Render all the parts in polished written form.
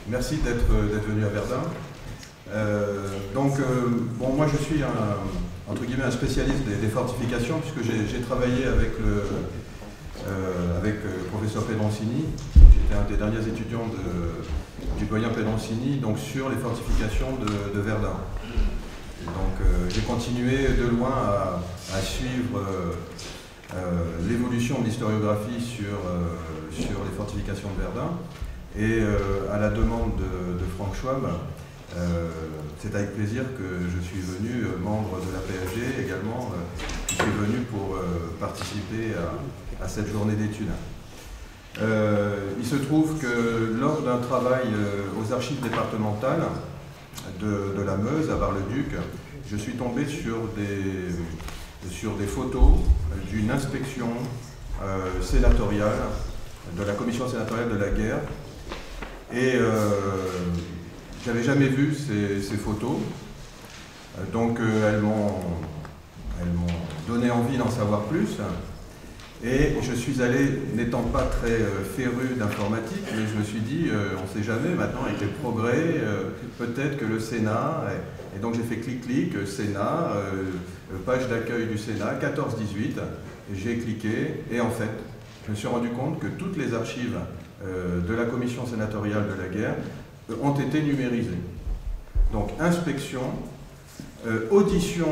Merci d'être venu à Verdun. Bon, moi je suis entre guillemets un spécialiste des fortifications, puisque j'ai travaillé avec le professeur Pedoncini. J'étais un des derniers étudiants du doyen Pedoncini, donc sur les fortifications de Verdun. Donc j'ai continué de loin à suivre l'évolution de l'historiographie sur les fortifications de Verdun. Et à la demande de Franck Schwab, c'est avec plaisir que je suis venu, membre de la PSG également, je suis venu pour participer à cette journée d'études. Il se trouve que lors d'un travail aux archives départementales de la Meuse, à Bar-le-Duc, je suis tombé sur des photos d'une inspection sénatoriale, de la commission sénatoriale de la guerre. Et j'avais jamais vu ces photos, donc elles m'ont donné envie d'en savoir plus. Et je suis allé, n'étant pas très féru d'informatique, mais je me suis dit, on ne sait jamais, maintenant avec les progrès, peut-être que le Sénat, et donc j'ai fait clic-clic, Sénat, page d'accueil du Sénat, 14-18, j'ai cliqué, et en fait, je me suis rendu compte que toutes les archives de la commission sénatoriale de la guerre ont été numérisées. Donc inspection, audition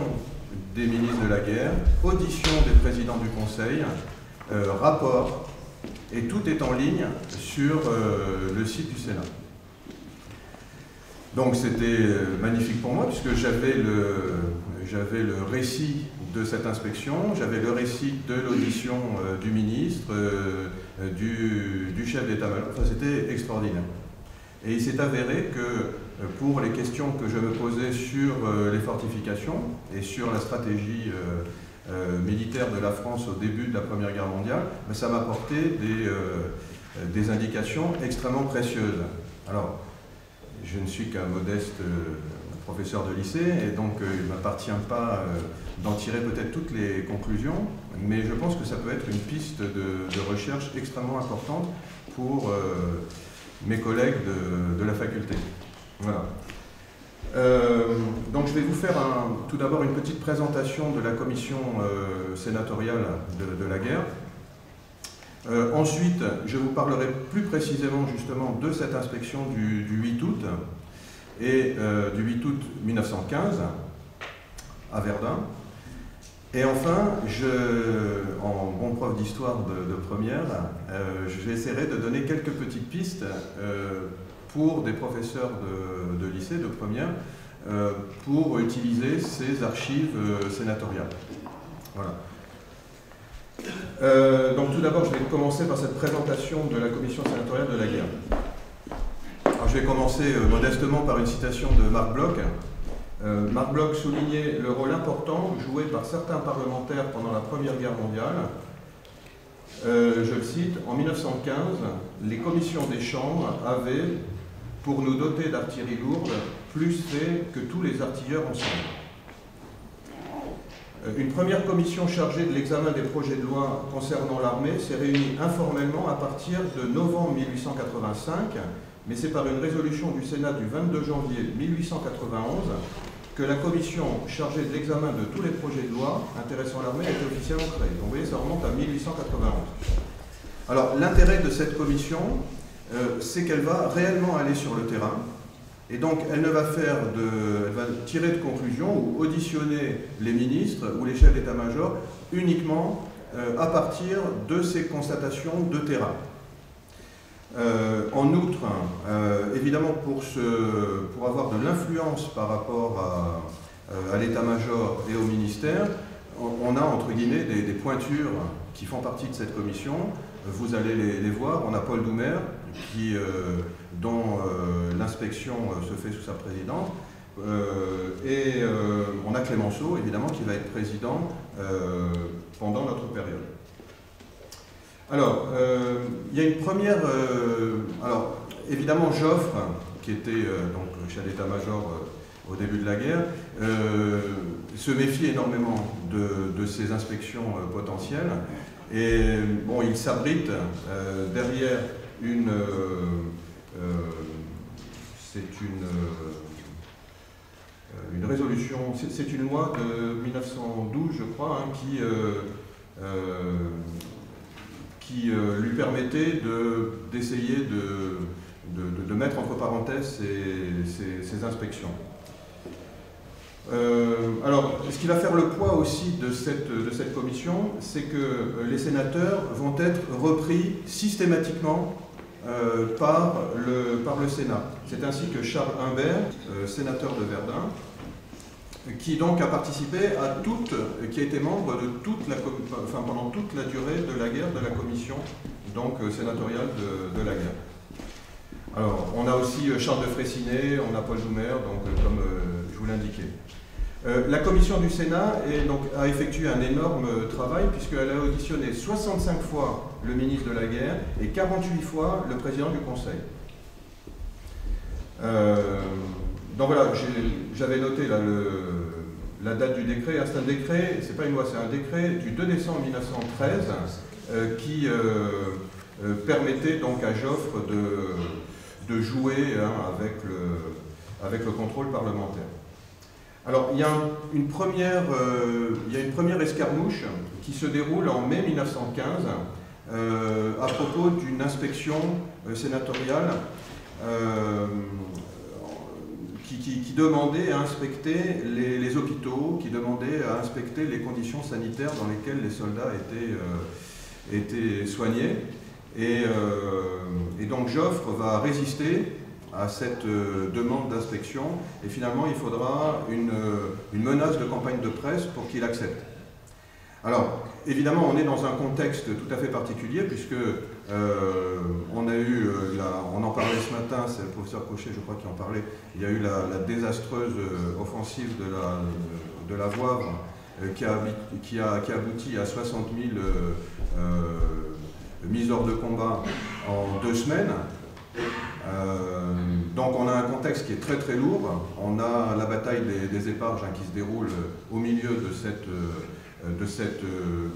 des ministres de la guerre, audition des présidents du Conseil, rapport, et tout est en ligne sur le site du Sénat. Donc c'était magnifique pour moi, puisque j'avais le récit de cette inspection, j'avais le récit de l'audition du ministre, du chef d'état-major, enfin c'était extraordinaire. Et il s'est avéré que pour les questions que je me posais sur les fortifications et sur la stratégie militaire de la France au début de la Première Guerre mondiale, ça m'apportait des indications extrêmement précieuses. Alors, je ne suis qu'un modeste professeur de lycée, et donc il ne m'appartient pas d'en tirer peut-être toutes les conclusions, mais je pense que ça peut être une piste de recherche extrêmement importante pour mes collègues de la faculté. Voilà. Donc je vais vous faire tout d'abord une petite présentation de la commission sénatoriale de la guerre. Ensuite, je vous parlerai plus précisément justement de cette inspection du 8 août et du 8 août 1915 à Verdun. Et enfin, en bon prof d'histoire de première, j'essaierai de donner quelques petites pistes pour des professeurs de lycée, de première, pour utiliser ces archives sénatoriales. Voilà. Donc tout d'abord, je vais commencer par cette présentation de la commission sénatoriale de la guerre. Alors, je vais commencer modestement par une citation de Marc Bloch. Marc Bloch soulignait le rôle important joué par certains parlementaires pendant la Première Guerre mondiale. Je le cite, en 1915, les commissions des chambres avaient, pour nous doter d'artillerie lourde, plus fait que tous les artilleurs ensemble. Une première commission chargée de l'examen des projets de loi concernant l'armée s'est réunie informellement à partir de novembre 1885, mais c'est par une résolution du Sénat du 22 janvier 1891 que la commission chargée de l'examen de tous les projets de loi intéressant l'armée a été officiellement créée. Donc vous voyez, ça remonte à 1891. Alors l'intérêt de cette commission, c'est qu'elle va réellement aller sur le terrain, et donc elle va tirer de conclusions ou auditionner les ministres ou les chefs d'état-major uniquement à partir de ces constatations de terrain. En outre, évidemment pour avoir de l'influence par rapport à l'état-major et au ministère, on a entre guillemets des pointures qui font partie de cette commission. Vous allez les voir. On a Paul Doumer, dont l'inspection se fait sous sa présidence. Et on a Clémenceau, évidemment, qui va être président pendant notre période. Alors, il y a une première... alors, évidemment, Joffre, qui était donc chef d'état-major au début de la guerre, se méfie énormément de ces inspections potentielles. Et bon, il s'abrite derrière une résolution, c'est une loi de 1912, je crois, hein, qui lui permettait d'essayer de mettre entre parenthèses ces inspections. Alors, ce qui va faire le poids aussi de cette commission, c'est que les sénateurs vont être repris systématiquement par le Sénat. C'est ainsi que Charles Humbert, sénateur de Verdun, qui donc a participé qui a été membre de pendant toute la durée de la guerre de la commission donc, sénatoriale de la guerre. Alors, on a aussi Charles de Freycinet, on a Paul Doumer, donc, comme je vous l'indiquais. La commission du Sénat a effectué un énorme travail puisqu'elle a auditionné 65 fois le ministre de la Guerre et 48 fois le président du Conseil. Donc voilà, j'avais noté là, la date du décret. C'est un décret, c'est pas une loi, c'est un décret du 2 décembre 1913 qui permettait donc à Joffre de jouer hein, avec le contrôle parlementaire. Alors, il y a une première escarmouche qui se déroule en mai 1915 à propos d'une inspection sénatoriale qui demandait à inspecter les hôpitaux, qui demandait à inspecter les conditions sanitaires dans lesquelles les soldats étaient soignés. Et donc Joffre va résister à cette demande d'inspection et finalement il faudra une menace de campagne de presse pour qu'il accepte. Alors évidemment on est dans un contexte tout à fait particulier puisque on en parlait ce matin, c'est le professeur Cochet je crois qui en parlait, il y a eu la désastreuse offensive de la Voivre qui a abouti à 60 000 mises hors de combat en 2 semaines. Donc on a un contexte qui est très très lourd. On a la bataille des Éparges hein, qui se déroule au milieu de cette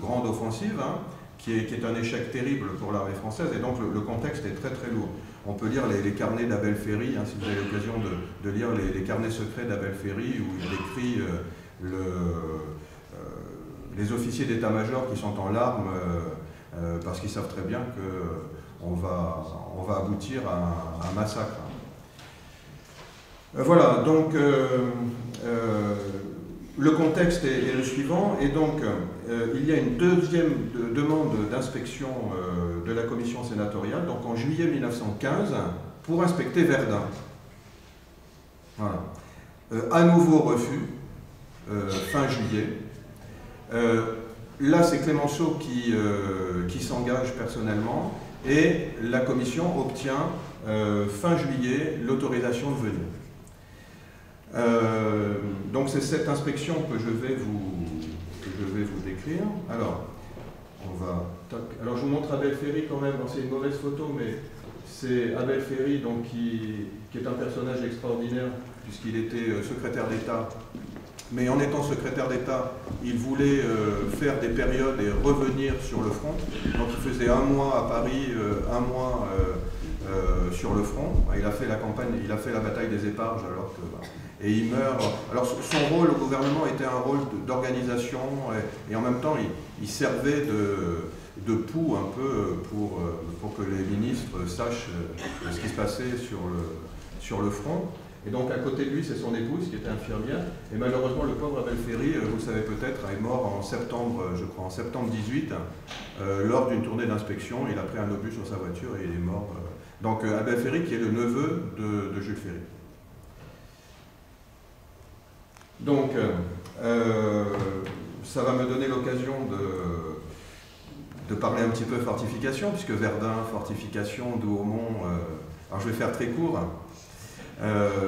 grande offensive hein, qui est un échec terrible pour l'armée française et donc le contexte est très très lourd. On peut lire les carnets d'Abel Ferry, hein, si vous avez l'occasion de lire les carnets secrets d'Abel Ferry où il décrit les officiers d'état-major qui sont en larmes parce qu'ils savent très bien qu'on va aboutir à un massacre. Voilà, donc le contexte est le suivant, et donc il y a une deuxième demande d'inspection de la commission sénatoriale, donc en juillet 1915, pour inspecter Verdun. Voilà. À nouveau refus, fin juillet. Là, c'est Clémenceau qui s'engage personnellement, et la commission obtient fin juillet l'autorisation de venir. Donc c'est cette inspection que je vais vous décrire. Alors, alors je vous montre Abel Ferry quand même, c'est une mauvaise photo, mais c'est Abel Ferry donc, qui est un personnage extraordinaire puisqu'il était secrétaire d'État. Mais en étant secrétaire d'État, il voulait faire des périodes et revenir sur le front. Donc il faisait 1 mois à Paris, 1 mois sur le front. Il a fait la campagne, il a fait la bataille des Éparges alors que... Et il meurt. Alors son rôle au gouvernement était un rôle d'organisation et en même temps il servait de pouls un peu pour que les ministres sachent ce qui se passait sur le front. Et donc à côté de lui, c'est son épouse qui était infirmière. Et malheureusement, le pauvre Abel Ferry, vous le savez peut-être, est mort en septembre, je crois, en septembre 18, lors d'une tournée d'inspection. Il a pris un obus sur sa voiture et il est mort. Donc Abel Ferry qui est le neveu de Jules Ferry. Donc ça va me donner l'occasion de parler un petit peu fortification, puisque Verdun, fortification, Douaumont, alors je vais faire très court.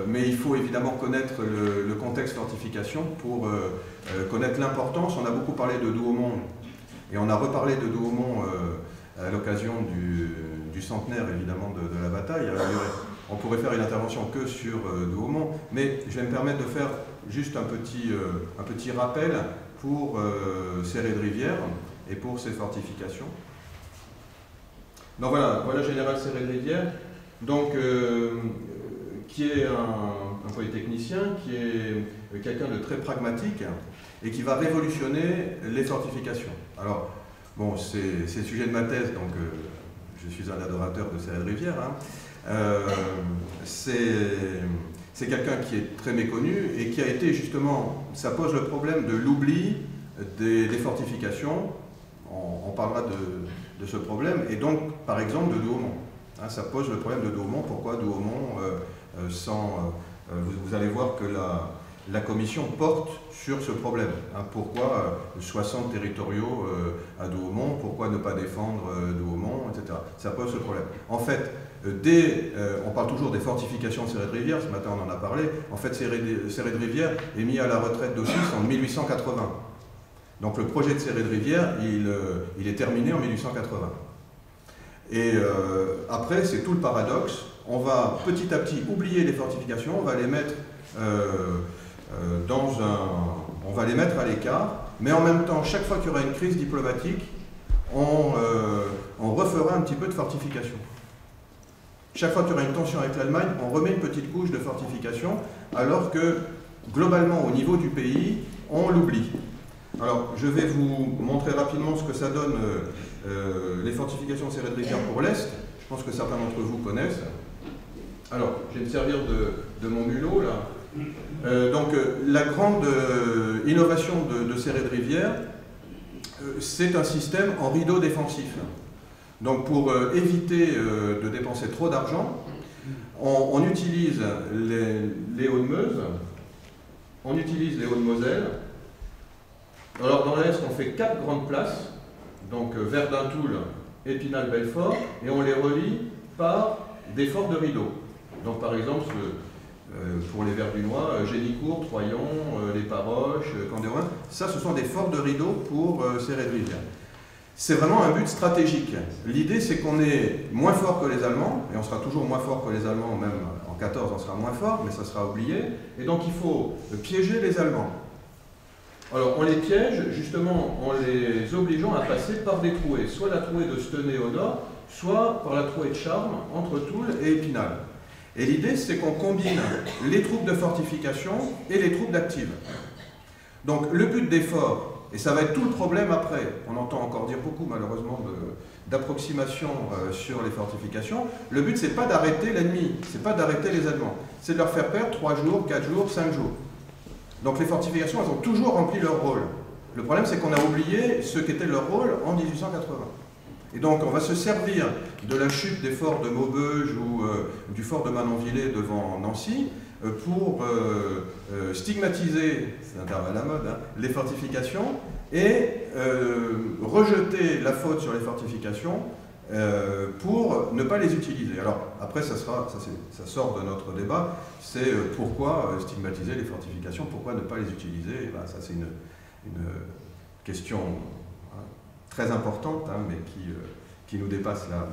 Mais il faut évidemment connaître le contexte fortification pour connaître l'importance. On a beaucoup parlé de Douaumont et on a reparlé de Douaumont à l'occasion du centenaire évidemment de la bataille. Alors, on pourrait faire une intervention que sur Douaumont, mais je vais me permettre de faire juste un petit rappel pour ces raies de rivière et pour ces fortifications. Donc voilà Général Serret-de-Rivière, donc, qui est un polytechnicien, qui est quelqu'un de très pragmatique et qui va révolutionner les fortifications. Alors, bon, c'est le sujet de ma thèse, donc je suis un adorateur de Serret-de-Rivière. Hein. C'est quelqu'un qui est très méconnu et qui a été justement, ça pose le problème de l'oubli des fortifications. On parlera de ce problème, et donc par exemple de Douaumont. Hein, ça pose le problème de Douaumont. Pourquoi Douaumont vous allez voir que la commission porte sur ce problème. Hein, pourquoi 60 territoriaux à Douaumont, pourquoi ne pas défendre Douaumont, etc. Ça pose ce problème. En fait, on parle toujours des fortifications de Serret-de-Rivière, ce matin on en a parlé. En fait, Serret-de-Rivière est mis à la retraite d'office en 1880. Donc le projet de Serret-de-Rivière, il est terminé en 1880. Et après, c'est tout le paradoxe. On va petit à petit oublier les fortifications, on va les mettre on va les mettre à l'écart, mais en même temps, chaque fois qu'il y aura une crise diplomatique, on refera un petit peu de fortification. Chaque fois qu'il y aura une tension avec l'Allemagne, on remet une petite couche de fortification, alors que globalement, au niveau du pays, on l'oublie. Alors, je vais vous montrer rapidement ce que ça donne les fortifications de Serret-de-Rivière pour l'Est. Je pense que certains d'entre vous connaissent. Alors, je vais me servir de mon mulot, là. Donc, la grande innovation de Serret-de-Rivière, c'est un système en rideau défensif. Donc, pour éviter de dépenser trop d'argent, on utilise les Hauts-de-Meuse, on utilise les Hauts-de-Moselle. Alors dans l'Est, on fait 4 grandes places, donc Verdun-Toul, Épinal-Belfort, et on les relie par des forts de rideaux. Donc par exemple, pour les Verdunois, Génicourt, Troyon, les Paroches, Candérouin, ça ce sont des forts de rideaux pour Serret-de-Rivière. C'est vraiment un but stratégique. L'idée c'est qu'on est moins fort que les Allemands, et on sera toujours moins fort que les Allemands, même en 14 on sera moins fort, mais ça sera oublié, et donc il faut piéger les Allemands. Alors on les piège justement en les obligeant à passer par des trouées, soit la trouée de Stenay au nord, soit par la trouée de Charmes entre Toul et Épinal. Et l'idée c'est qu'on combine les troupes de fortification et les troupes d'active. Donc le but des forts, et ça va être tout le problème après, on entend encore dire beaucoup malheureusement d'approximation sur les fortifications, le but c'est pas d'arrêter l'ennemi, c'est pas d'arrêter les Allemands, c'est de leur faire perdre 3 jours, 4 jours, 5 jours. Donc les fortifications, elles ont toujours rempli leur rôle. Le problème, c'est qu'on a oublié ce qu'était leur rôle en 1880. Et donc, on va se servir de la chute des forts de Maubeuge ou du fort de Manonvillers devant Nancy pour stigmatiser, c'est un terme à la mode, hein, les fortifications et rejeter la faute sur les fortifications pour ne pas les utiliser. Alors après ça sort de notre débat, c'est pourquoi stigmatiser les fortifications, pourquoi ne pas les utiliser. Et ben, ça c'est une question très importante, hein, mais qui nous dépasse là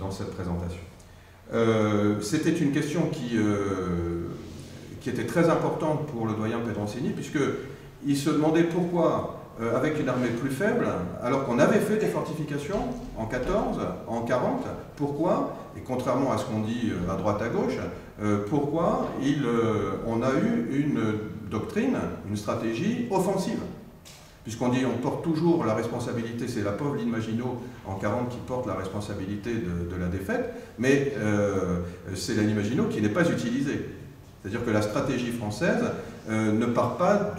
dans cette présentation. C'était une question qui était très importante pour le doyen Pedroncini, puisqu'il se demandait pourquoi avec une armée plus faible, alors qu'on avait fait des fortifications en 14, en 40, pourquoi, et contrairement à ce qu'on dit à droite à gauche, pourquoi on a eu une doctrine, une stratégie offensive. Puisqu'on dit on porte toujours la responsabilité, c'est la pauvre ligne Maginot en 40 qui porte la responsabilité de la défaite, mais c'est la ligne Maginot qui n'est pas utilisée. C'est-à-dire que la stratégie française ne part pas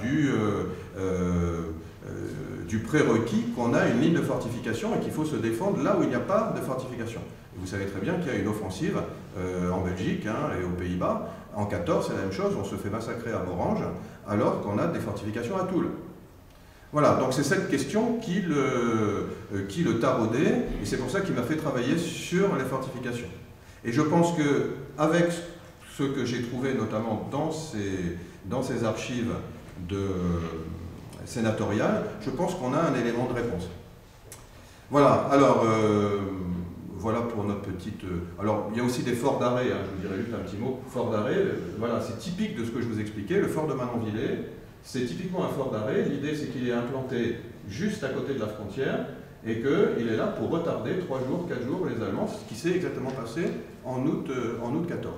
du prérequis qu'on a une ligne de fortification et qu'il faut se défendre là où il n'y a pas de fortification. Et vous savez très bien qu'il y a une offensive en Belgique hein, et aux Pays-Bas. En 14, c'est la même chose, on se fait massacrer à Morhange alors qu'on a des fortifications à Toul. Voilà, donc c'est cette question qui le taraudait, et c'est pour ça qu'il m'a fait travailler sur les fortifications. Et je pense qu'avec ce que j'ai trouvé notamment dans ces archives sénatoriales, je pense qu'on a un élément de réponse. Voilà, alors, voilà pour notre petite... alors, il y a aussi des forts d'arrêt, hein, je vous dirais juste un petit mot. Fort d'arrêt, voilà, c'est typique de ce que je vous expliquais, le fort de Manonvillers. C'est typiquement un fort d'arrêt. L'idée, c'est qu'il est implanté juste à côté de la frontière et qu'il est là pour retarder 3 jours, 4 jours les Allemands, ce qui s'est exactement passé en août 14.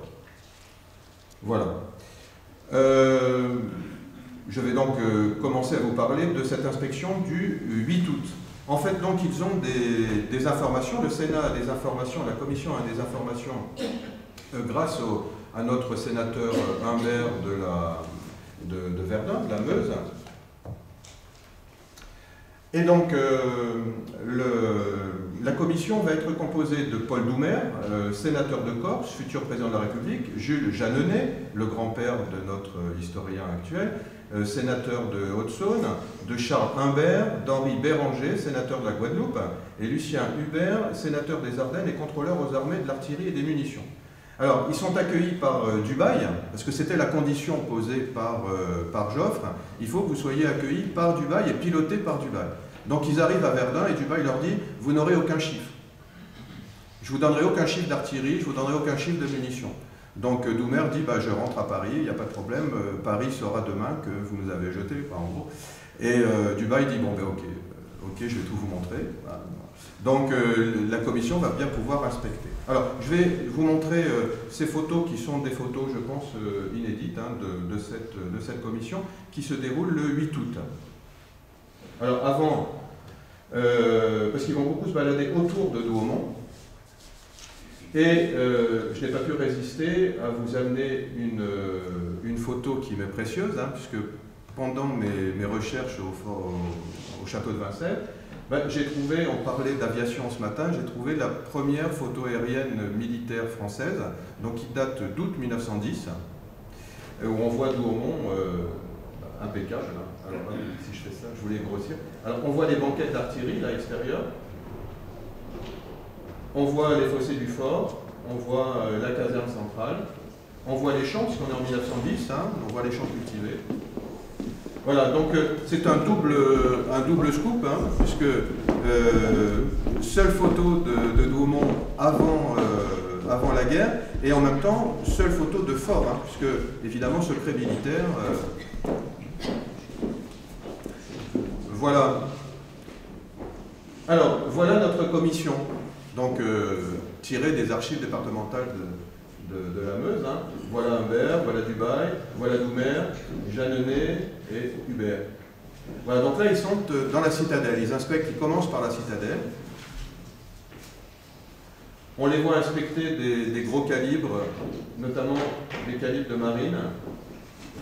Voilà. Je vais donc commencer à vous parler de cette inspection du 8 août. En fait, donc, ils ont des informations, le Sénat a des informations, la Commission a des informations grâce à notre sénateur Humbert de Verdun, de la Meuse. Et donc, la commission va être composée de Paul Doumer, sénateur de Corse, futur président de la République, Jules Jeanneney, le grand-père de notre historien actuel, sénateur de Haute-Saône, de Charles Humbert, d'Henri Béranger, sénateur de la Guadeloupe, et Lucien Hubert, sénateur des Ardennes et contrôleur aux armées de l'artillerie et des munitions. Alors, ils sont accueillis par Dubail, parce que c'était la condition posée par Joffre. Il faut que vous soyez accueillis par Dubail et pilotés par Dubail. Donc, ils arrivent à Verdun et Dubail leur dit « Vous n'aurez aucun chiffre. Je ne vous donnerai aucun chiffre d'artillerie, je ne vous donnerai aucun chiffre de munitions. » Donc, Doumer dit bah, « Je rentre à Paris, il n'y a pas de problème. Paris saura demain que vous nous avez jetés. » en gros. Et Dubail dit « Bon, ben ok, je vais tout vous montrer. » Donc, la commission va bien pouvoir inspecter. Alors, je vais vous montrer ces photos qui sont des photos, je pense, inédites hein, de cette commission qui se déroule le 8 août. Alors, avant, parce qu'ils vont beaucoup se balader autour de Douaumont, et je n'ai pas pu résister à vous amener une photo qui m'est précieuse, hein, puisque pendant mes recherches au château de Vincennes, ben, j'ai trouvé, on parlait d'aviation ce matin, j'ai trouvé la première photo aérienne militaire française, donc qui date d'août 1910, où on voit Douaumont impeccable. Hein. Alors, si je fais ça, je voulais grossir. Alors, on voit les banquettes d'artillerie là, extérieures, on voit les fossés du fort, on voit la caserne centrale, on voit les champs, puisqu'on est en 1910, hein, on voit les champs cultivés. Voilà, donc c'est un double scoop, hein, puisque seule photo de Douaumont avant la guerre, et en même temps, seule photo de fort, hein, puisque évidemment, secret militaire. Voilà. Alors, voilà notre commission, donc tirée des archives départementales de la Meuse. Hein. Voilà Humbert, voilà Dubail, voilà Doumer, Jeanneney et Hubert. Voilà, donc là ils sont dans la citadelle, ils inspectent, ils commencent par la citadelle. On les voit inspecter des gros calibres, notamment des calibres de marine.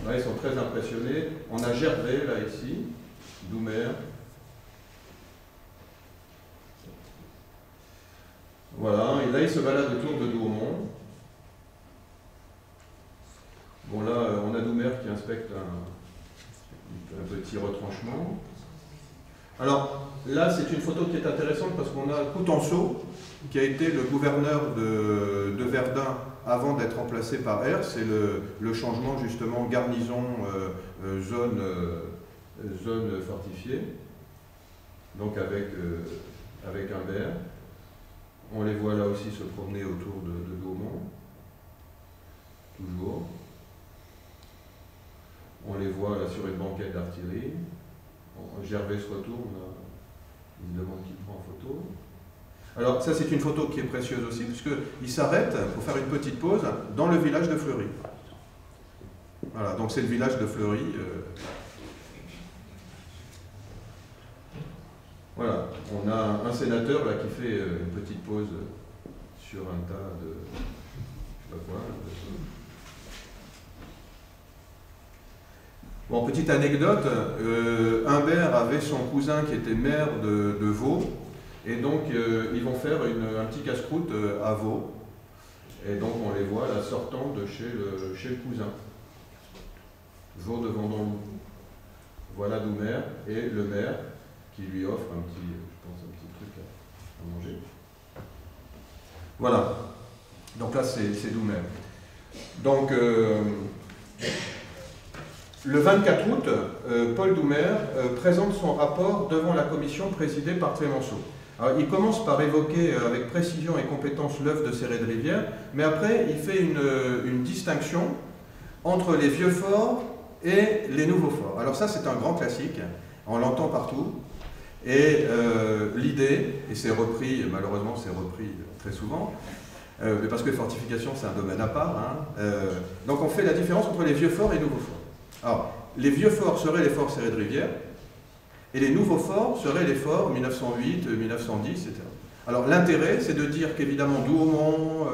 Là ils sont très impressionnés. On a Gervais là ici, Doumer. Voilà, et là ils se baladent autour de Douaumont. Bon là, on a Doumer qui inspecte un petit retranchement. Alors là, c'est une photo qui est intéressante parce qu'on a Coutenceau, qui a été le gouverneur de Verdun avant d'être remplacé par Herse. C'est le changement justement garnison, zone fortifiée, donc avec Humbert. On les voit là aussi se promener autour de Douaumont, toujours. On les voit là sur une banquette d'artillerie. Gervais se retourne, il se demande qui prend en photo. Alors ça c'est une photo qui est précieuse aussi, puisqu'il s'arrête pour faire une petite pause dans le village de Fleury. Voilà, donc c'est le village de Fleury. Voilà, on a un sénateur là qui fait une petite pause sur un tas de... je sais pas quoi. Bon, petite anecdote, Humbert avait son cousin qui était maire de Vaud, et donc ils vont faire un petit casse-croûte à Vaud, et donc on les voit là sortant de chez le cousin, Vaud de Vendôme. Voilà Doumer et le maire qui lui offre un petit truc à manger. Voilà, donc là c'est Doumer. Donc le 24 août, Paul Doumer présente son rapport devant la commission présidée par Clémenceau. Alors, il commence par évoquer avec précision et compétence l'œuvre de Céré de Rivière, mais après il fait une distinction entre les vieux forts et les nouveaux forts. Alors ça c'est un grand classique, on l'entend partout, Et l'idée, et c'est repris, malheureusement c'est repris très souvent, mais parce que les fortifications c'est un domaine à part, hein, donc on fait la différence entre les vieux forts et les nouveaux forts. Alors, les vieux forts seraient les forts Serrés de Rivière, et les nouveaux forts seraient les forts 1908, 1910, etc. Alors l'intérêt, c'est de dire qu'évidemment Douaumont,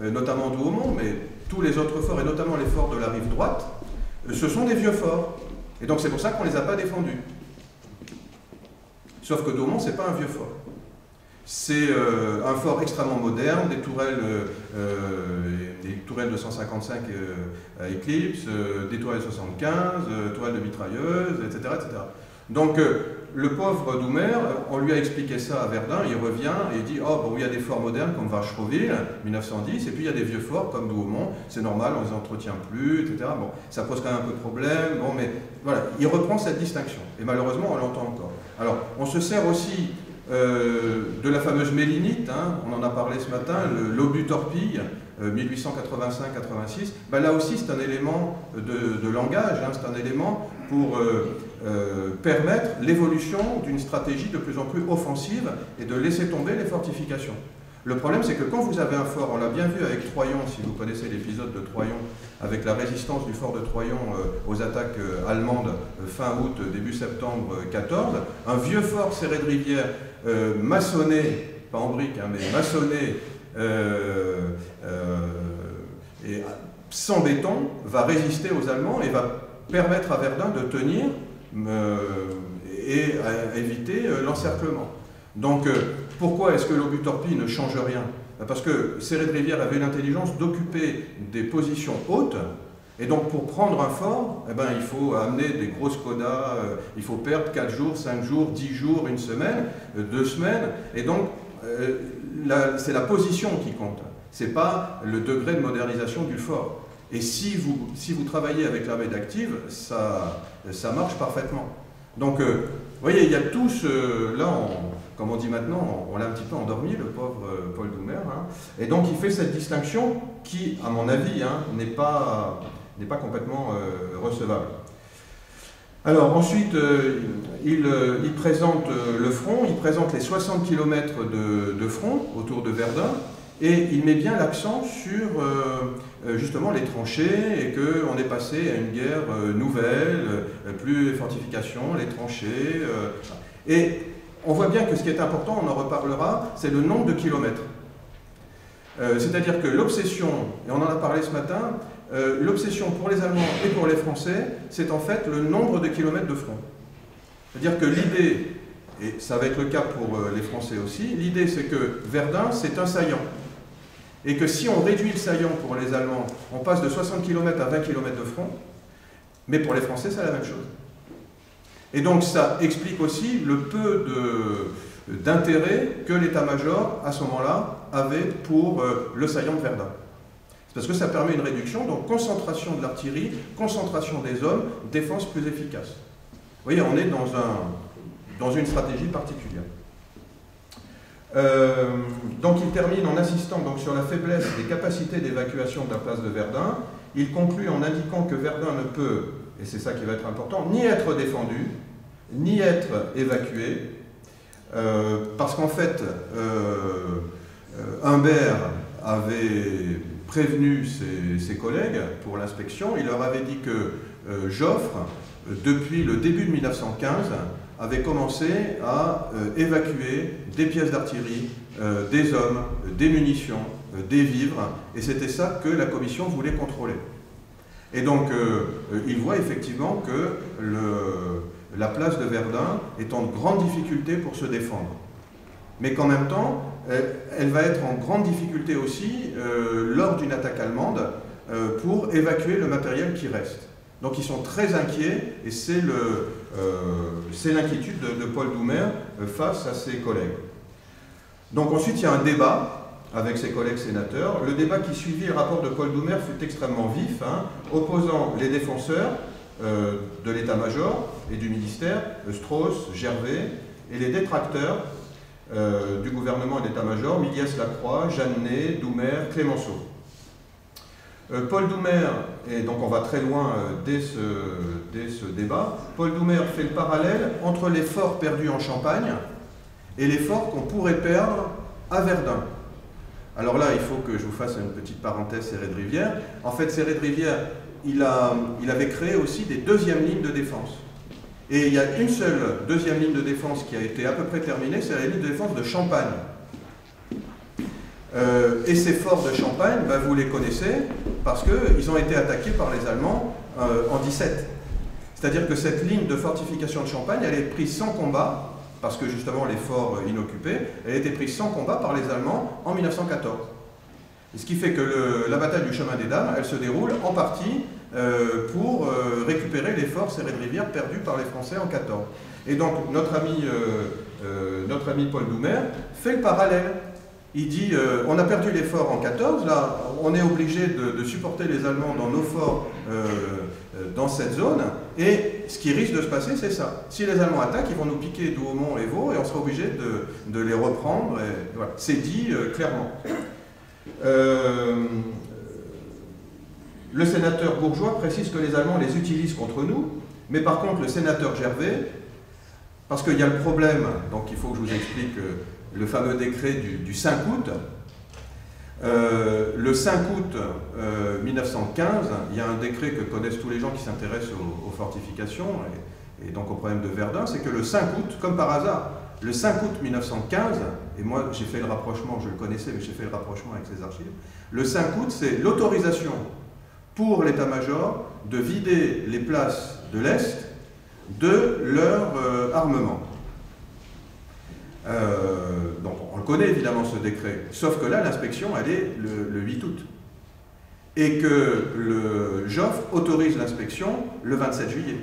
notamment Douaumont, mais tous les autres forts, et notamment les forts de la rive droite, ce sont des vieux forts. Et donc c'est pour ça qu'on ne les a pas défendus. Sauf que Douaumont, ce n'est pas un vieux fort. C'est un fort extrêmement moderne, des tourelles de 155 Eclipse, des tourelles 75, tourelles de mitrailleuses, etc. etc. Donc le pauvre Doumer, on lui a expliqué ça à Verdun, il revient et il dit « Oh, bon, il y a des forts modernes comme Vacheroville, 1910, et puis il y a des vieux forts comme Douaumont, c'est normal, on ne les entretient plus, etc. » Bon, ça pose quand même un peu de problème, bon, mais voilà, il reprend cette distinction, et malheureusement, on l'entend encore. Alors, on se sert aussi de la fameuse mélinite, hein, on en a parlé ce matin, l'obus torpille, 1885-86, ben là aussi c'est un élément de langage, hein, c'est un élément pour permettre l'évolution d'une stratégie de plus en plus offensive et de laisser tomber les fortifications. Le problème, c'est que quand vous avez un fort, on l'a bien vu avec Troyon, si vous connaissez l'épisode de Troyon, avec la résistance du fort de Troyon aux attaques allemandes fin août, début septembre 14, un vieux fort Serré de Rivière maçonné, pas en briques, hein, mais maçonné et sans béton, va résister aux Allemands et va permettre à Verdun de tenir et à éviter l'encerclement. Donc, pourquoi est-ce que l'obus torpille ne change rien? Parce que Serré de Rivière avait l'intelligence d'occuper des positions hautes, et donc pour prendre un fort, eh ben, il faut amener des grosses codas, il faut perdre 4 jours, 5 jours, 10 jours, 1 semaine, 2 semaines, et donc c'est la position qui compte, c'est pas le degré de modernisation du fort. Et si vous travaillez avec l'armée d'active, ça marche parfaitement. Donc, vous voyez, il y a tout ce... Là, comme on dit maintenant, on l'a un petit peu endormi, le pauvre Paul Doumer. Hein. Et donc, il fait cette distinction qui, à mon avis, hein, n'est pas complètement recevable. Alors, ensuite, il présente le front, il présente les 60 km de front autour de Verdun, et il met bien l'accent sur justement les tranchées et qu'on est passé à une guerre nouvelle, plus les fortifications, les tranchées. Et on voit bien que ce qui est important, on en reparlera, c'est le nombre de kilomètres. C'est-à-dire que l'obsession, et on en a parlé ce matin, l'obsession pour les Allemands et pour les Français, c'est en fait le nombre de kilomètres de front. C'est-à-dire que l'idée, et ça va être le cas pour les Français aussi, l'idée c'est que Verdun, c'est un saillant. Et que si on réduit le saillant pour les Allemands, on passe de 60 km à 20 km de front, mais pour les Français, c'est la même chose. Et donc ça explique aussi le peu d'intérêt que l'état-major, à ce moment-là, avait pour le saillant de Verdun. C'est parce que ça permet une réduction, donc concentration de l'artillerie, concentration des hommes, défense plus efficace. Vous voyez, on est dans une stratégie particulière. Donc il termine en insistant donc, sur la faiblesse des capacités d'évacuation de la place de Verdun. Il conclut en indiquant que Verdun ne peut, et c'est ça qui va être important, ni être défendu, ni être évacué, parce qu'en fait, Humbert avait prévenu ses collègues pour l'inspection, il leur avait dit que Joffre, depuis le début de 1915, avait commencé à évacuer des pièces d'artillerie, des hommes, des munitions, des vivres, et c'était ça que la commission voulait contrôler. Et donc, il voit effectivement que la place de Verdun est en grande difficulté pour se défendre. Mais qu'en même temps, elle va être en grande difficulté aussi lors d'une attaque allemande pour évacuer le matériel qui reste. Donc ils sont très inquiets et c'est l'inquiétude de Paul Doumer face à ses collègues. Donc ensuite il y a un débat avec ses collègues sénateurs. Le débat qui suivit le rapport de Paul Doumer fut extrêmement vif, hein, opposant les défenseurs de l'état-major et du ministère, Strauss, Gervais, et les détracteurs du gouvernement et de l'état-major, Miliès Lacroix, Jeannet, Doumer, Clémenceau. Paul Doumer, et donc on va très loin dès ce débat, Paul Doumer fait le parallèle entre les forts perdus en Champagne et les forts qu'on pourrait perdre à Verdun. Alors là, il faut que je vous fasse une petite parenthèse Serré de Rivière. En fait, Serré de Rivière, il avait créé aussi des deuxièmes lignes de défense. Et il y a une seule deuxième ligne de défense qui a été à peu près terminée, c'est la ligne de défense de Champagne. Et ces forts de Champagne, ben, vous les connaissez parce qu'ils ont été attaqués par les Allemands en 17. C'est-à-dire que cette ligne de fortification de Champagne, elle est prise sans combat, parce que justement les forts inoccupés, elle a été prise sans combat par les Allemands en 1914. Et ce qui fait que la bataille du Chemin des Dames, elle se déroule en partie pour récupérer les forts Serré de Rivière perdus par les Français en 14. Et donc notre ami Paul Doumer fait le parallèle. Il dit, on a perdu les forts en 14, là, on est obligé de supporter les Allemands dans nos forts dans cette zone, et ce qui risque de se passer, c'est ça. Si les Allemands attaquent, ils vont nous piquer Douaumont et Vaux, et on sera obligé de les reprendre. Voilà. C'est dit clairement. Le sénateur Bourgeois précise que les Allemands les utilisent contre nous, mais par contre, le sénateur Gervais, parce qu'il y a le problème, donc il faut que je vous explique le fameux décret du 5 août. Le 5 août 1915, il y a un décret que connaissent tous les gens qui s'intéressent aux fortifications et donc au problème de Verdun, c'est que le 5 août, comme par hasard, le 5 août 1915, et moi j'ai fait le rapprochement, je le connaissais, mais j'ai fait le rapprochement avec ces archives, le 5 août, c'est l'autorisation pour l'état-major de vider les places de l'Est de leur armement. Donc on le connaît évidemment ce décret, sauf que là l'inspection elle est le 8 août et que le Joffre autorise l'inspection le 27 juillet.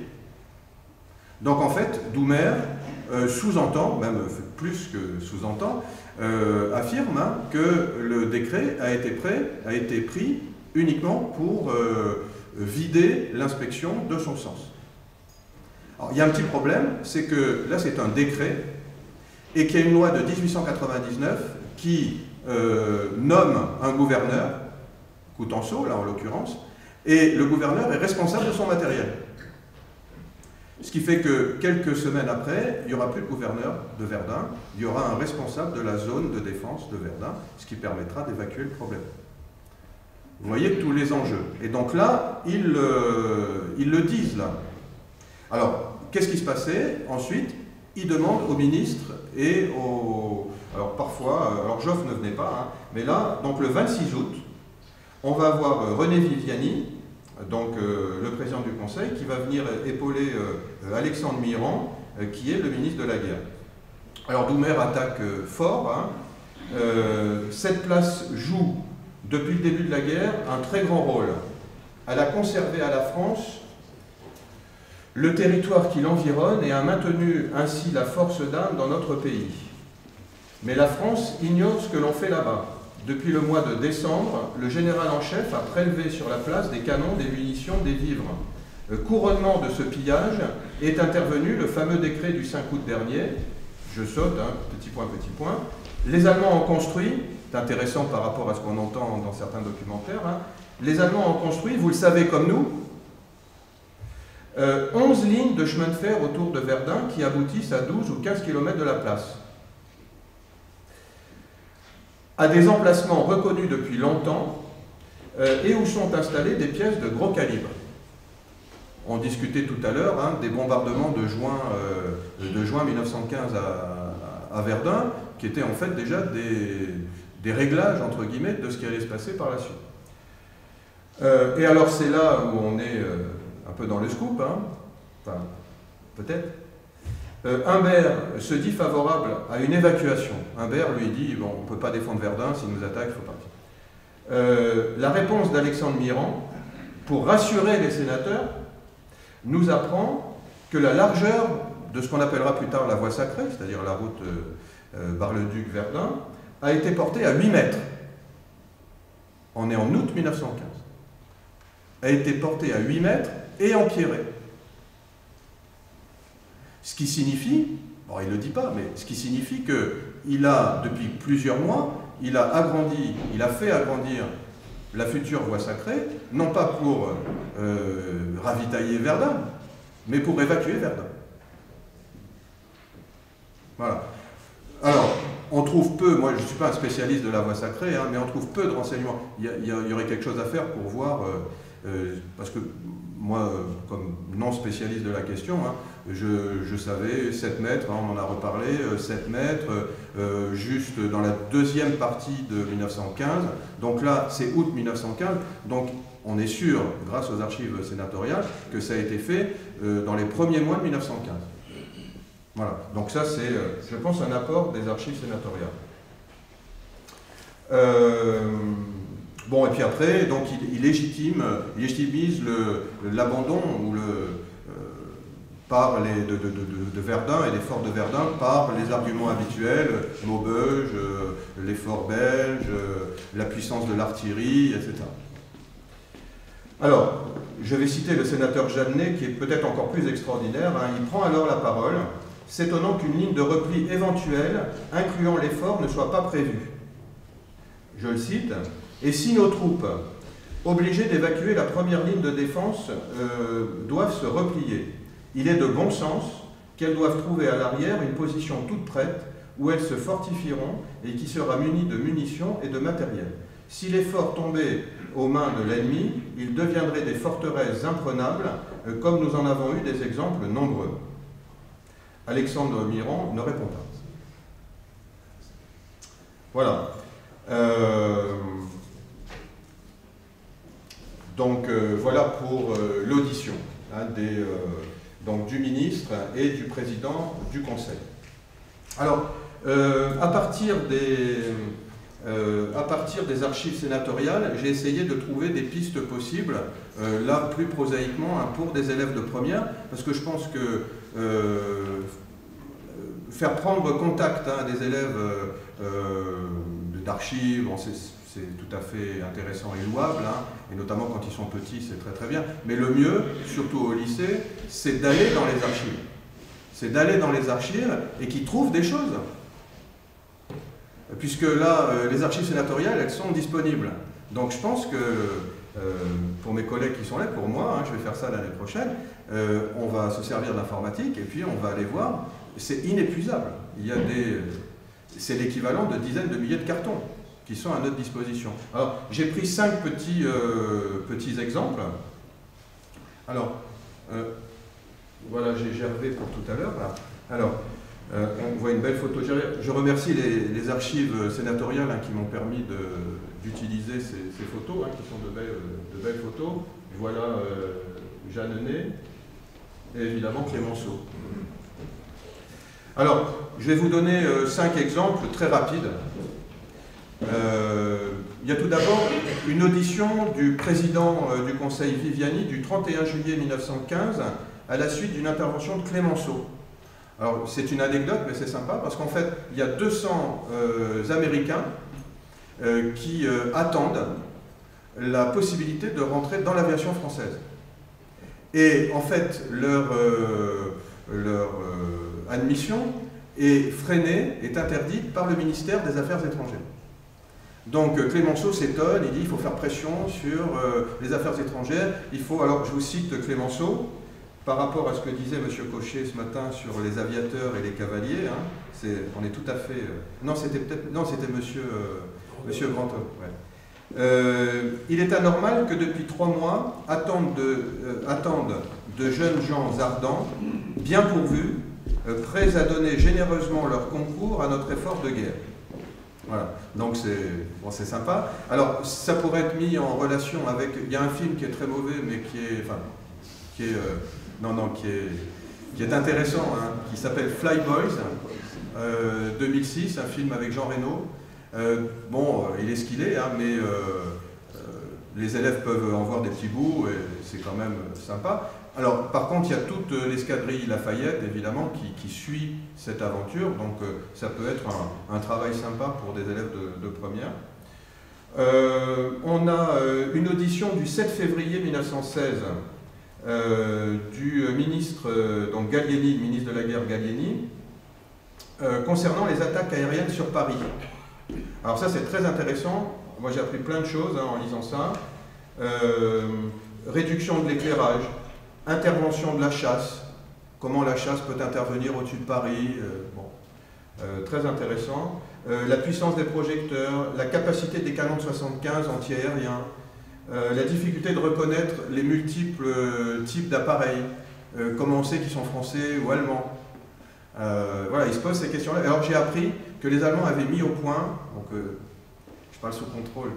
Donc en fait Doumer sous-entend, même plus que sous-entend, affirme que le décret a été pris uniquement pour vider l'inspection de son sens. Alors il y a un petit problème, c'est que là c'est un décret et qu'il y a une loi de 1899 qui nomme un gouverneur, Coutenceau, là en l'occurrence, et le gouverneur est responsable de son matériel. Ce qui fait que quelques semaines après, il n'y aura plus de gouverneur de Verdun, il y aura un responsable de la zone de défense de Verdun, ce qui permettra d'évacuer le problème. Vous voyez tous les enjeux. Et donc là, ils le disent là. Alors, qu'est-ce qui se passait ensuite? Ils demandent au ministre et au... Alors parfois, alors Joffre ne venait pas, hein, mais là, donc le 26 août, on va avoir René Viviani, donc le président du Conseil, qui va venir épauler Alexandre Mirand, qui est le ministre de la Guerre. Alors Doumer attaque fort, hein. Cette place joue, depuis le début de la guerre, un très grand rôle. Elle a conservé à la France le territoire qui l'environne et a maintenu ainsi la force d'âme dans notre pays. Mais la France ignore ce que l'on fait là-bas. Depuis le mois de décembre, le général en chef a prélevé sur la place des canons, des munitions, des vivres. Le couronnement de ce pillage est intervenu le fameux décret du 5 août dernier. Je saute, hein, petit point. Les Allemands ont construit, c'est intéressant par rapport à ce qu'on entend dans certains documentaires, hein, les Allemands ont construit, vous le savez comme nous, 11 lignes de chemin de fer autour de Verdun qui aboutissent à 12 ou 15 km de la place. À des emplacements reconnus depuis longtemps et où sont installées des pièces de gros calibre. On discutait tout à l'heure hein, des bombardements de juin 1915 à Verdun, qui étaient en fait déjà des réglages, entre guillemets, de ce qui allait se passer par la suite. Et alors c'est là où on est un peu dans le scoop, hein, enfin, peut-être. Humbert se dit favorable à une évacuation. Humbert lui dit, bon, on ne peut pas défendre Verdun, s'il nous attaque, il faut partir. La réponse d'Alexandre Mirand, pour rassurer les sénateurs, nous apprend que la largeur de ce qu'on appellera plus tard la voie sacrée, c'est-à-dire la route Bar-le-Duc-Verdun, a été portée à 8 mètres. On est en août 1915. A été portée à 8 mètres et empierrée. Ce qui signifie, bon il ne le dit pas, mais ce qui signifie qu'il a, depuis plusieurs mois, il a fait agrandir la future voie sacrée, non pas pour ravitailler Verdun, mais pour évacuer Verdun. Voilà. Alors, on trouve peu, moi je ne suis pas un spécialiste de la voie sacrée, hein, mais on trouve peu de renseignements. Il y aurait quelque chose à faire pour voir, parce que moi, comme non spécialiste de la question, hein, je savais 7 mètres, hein, on en a reparlé, 7 mètres, juste dans la deuxième partie de 1915. Donc là, c'est août 1915, donc on est sûr, grâce aux archives sénatoriales, que ça a été fait dans les premiers mois de 1915. Voilà, donc ça c'est, je pense, un apport des archives sénatoriales. Bon, et puis après, donc il légitimise l'abandon de Verdun et des forts de Verdun par les arguments habituels, Maubeuge, les forts belges, la puissance de l'artillerie, etc. Alors, je vais citer le sénateur Jeannet, qui est peut-être encore plus extraordinaire. Hein. Il prend alors la parole, s'étonnant qu'une ligne de repli éventuelle, incluant les forts, ne soit pas prévue. Je le cite. « Et si nos troupes, obligées d'évacuer la première ligne de défense, doivent se replier, il est de bon sens qu'elles doivent trouver à l'arrière une position toute prête où elles se fortifieront et qui sera munie de munitions et de matériel. Si les forts tombaient aux mains de l'ennemi, ils deviendraient des forteresses imprenables, comme nous en avons eu des exemples nombreux. » Alexandre Mirand ne répond pas. Voilà. Donc voilà pour l'audition hein, donc, du ministre et du président du Conseil. Alors, à partir des archives sénatoriales, j'ai essayé de trouver des pistes possibles, là plus prosaïquement, hein, pour des élèves de première, parce que je pense que faire prendre contact à des élèves d'archives, bon, c'est tout à fait intéressant et louable, hein, et notamment quand ils sont petits, c'est très très bien. Mais le mieux, surtout au lycée, c'est d'aller dans les archives. C'est d'aller dans les archives et qu'ils trouvent des choses. Puisque là, les archives sénatoriales, elles sont disponibles. Donc je pense que, pour mes collègues qui sont là, pour moi, hein, je vais faire ça l'année prochaine, on va se servir d'informatique et puis on va aller voir. C'est inépuisable. C'est l'équivalent de dizaines de milliers de cartons qui sont à notre disposition. Alors, j'ai pris 5 petits exemples. Alors, voilà, j'ai gervé pour tout à l'heure. Alors, on voit une belle photo. Je remercie les archives sénatoriales hein, qui m'ont permis d'utiliser ces photos, hein, qui sont de belles photos. Voilà Jeannet et évidemment Clémenceau. Alors, je vais vous donner 5 exemples très rapides. Il y a tout d'abord une audition du président du Conseil Viviani du 31 juillet 1915 à la suite d'une intervention de Clémenceau. Alors, c'est une anecdote, mais c'est sympa, parce qu'en fait, il y a 200 Américains qui attendent la possibilité de rentrer dans l'aviation française. Et en fait, leur admission est freinée, est interdite par le ministère des Affaires étrangères. Donc Clémenceau s'étonne, il dit il faut faire pression sur les affaires étrangères. Il faut, alors je vous cite Clémenceau, par rapport à ce que disait M. Cochet ce matin sur les aviateurs et les cavaliers, hein, on est tout à fait... non, c'était M. Granthomme. Ouais. Il est anormal que depuis 3 mois attendent de jeunes gens ardents, bien pourvus, prêts à donner généreusement leur concours à notre effort de guerre. Voilà, donc c'est sympa. Alors, ça pourrait être mis en relation avec... Il y a un film qui est très mauvais, mais qui est intéressant, hein, qui s'appelle Fly Boys, 2006, un film avec Jean Reno. Bon, il est ce qu'il est, hein, mais les élèves peuvent en voir des petits bouts, et c'est quand même sympa. Alors, par contre, il y a toute l'escadrille Lafayette, évidemment, qui suit cette aventure, donc ça peut être un travail sympa pour des élèves de première. On a une audition du 7 février 1916 du ministre, donc Gallieni, ministre de la guerre Gallieni, concernant les attaques aériennes sur Paris. Alors ça, c'est très intéressant. moi j'ai appris plein de choses en lisant ça. Réduction de l'éclairage, intervention de la chasse, comment la chasse peut intervenir au-dessus de Paris, très intéressant. La puissance des projecteurs, la capacité des canons de 75 anti-aériens, la difficulté de reconnaître les multiples types d'appareils, comment on sait qu'ils sont français ou allemands. Voilà, il se pose ces questions-là. Alors j'ai appris que les Allemands avaient mis au point, donc je parle sous contrôle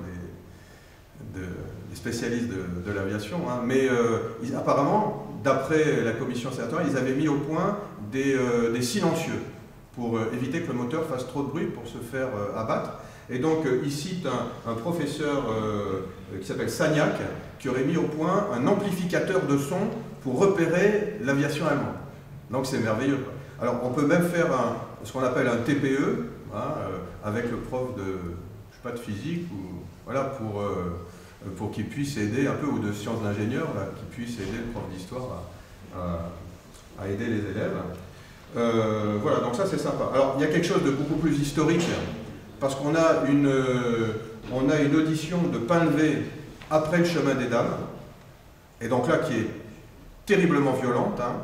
des spécialistes de l'aviation, hein, mais apparemment, d'après la commission sénatoriale, ils avaient mis au point des silencieux pour éviter que le moteur fasse trop de bruit pour se faire abattre. Et donc, il cite un professeur qui s'appelle Sagnac, qui aurait mis au point un amplificateur de son pour repérer l'aviation allemande. Donc, c'est merveilleux, quoi. Alors, on peut même faire ce qu'on appelle un TPE, hein, avec le prof de, je sais pas, de physique, ou, voilà, pour qu'il puisse aider un peu, ou de sciences d'ingénieur, qu'il puisse aider le prof d'histoire à aider les élèves. Voilà, donc ça c'est sympa. Alors il y a quelque chose de beaucoup plus historique, parce qu'on a une audition de Painlevé après le chemin des dames, et donc là qui est terriblement violente, hein.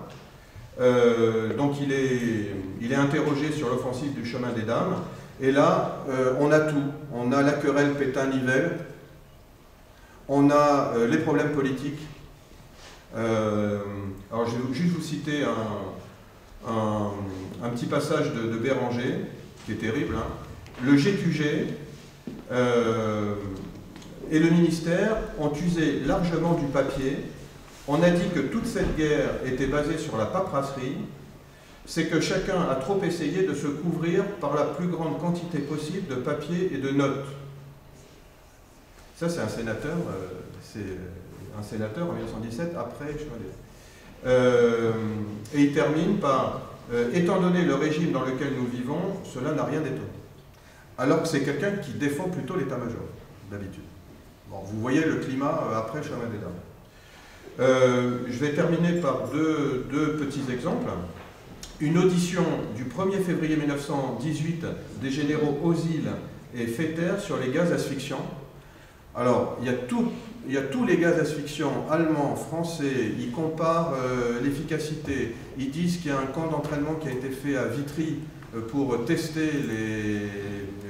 Donc il est interrogé sur l'offensive du chemin des dames, et là on a tout. On a la querelle Pétain-Nivelle, on a les problèmes politiques. Alors je vais juste vous citer un petit passage de Béranger, qui est terrible, hein. Le GQG et le ministère ont usé largement du papier. On a dit que toute cette guerre était basée sur la paperasserie. C'est que chacun a trop essayé de se couvrir par la plus grande quantité possible de papier et de notes. Ça, c'est un sénateur en 1917, après le chemin des dames. Et il termine par étant donné le régime dans lequel nous vivons, cela n'a rien d'étonnant. Alors que c'est quelqu'un qui défend plutôt l'état-major, d'habitude. Bon, vous voyez le climat après le chemin des dames. Je vais terminer par deux petits exemples. Une audition du 1er février 1918 des généraux Ozil et Fetter sur les gaz asphyxiants. Alors, il y a tous les gaz asphyxiants allemands, français, ils comparent l'efficacité. Ils disent qu'il y a un camp d'entraînement qui a été fait à Vitry pour tester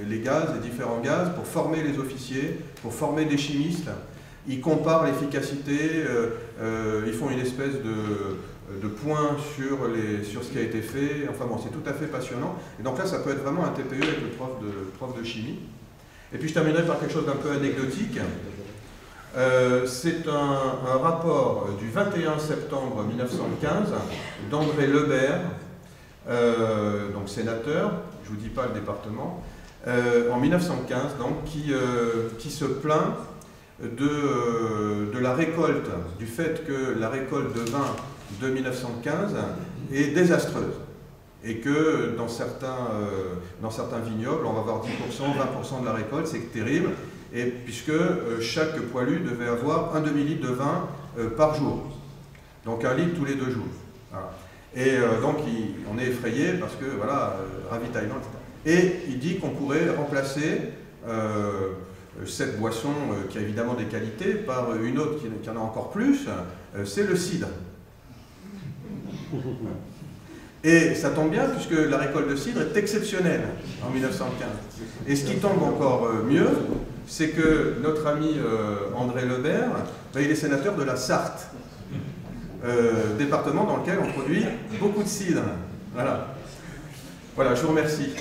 les gaz, les différents gaz, pour former les officiers, pour former des chimistes. Ils comparent l'efficacité, ils font une espèce de point sur ce qui a été fait. Enfin bon, c'est tout à fait passionnant. Et donc là, ça peut être vraiment un TPE avec le prof de chimie. Et puis je terminerai par quelque chose d'un peu anecdotique. C'est un rapport du 21 septembre 1915 d'André Lebert, donc sénateur, je ne vous dis pas le département, en 1915, donc, qui se plaint de la récolte, du fait que la récolte de vin de 1915 est désastreuse. Et que dans certains vignobles, on va avoir 10%, 20% de la récolte, c'est terrible, et puisque chaque poilu devait avoir un demi-litre de vin par jour. Donc 1 litre tous les 2 jours. Voilà. Et donc on est effrayé parce que, voilà, ravitaillement, etc. Et il dit qu'on pourrait remplacer cette boisson qui a évidemment des qualités par une autre qui en a encore plus, c'est le cidre. Et ça tombe bien puisque la récolte de cidre est exceptionnelle en 1915. Et ce qui tombe encore mieux, c'est que notre ami André Lebert, il est sénateur de la Sarthe, département dans lequel on produit beaucoup de cidre. Voilà. Voilà, je vous remercie.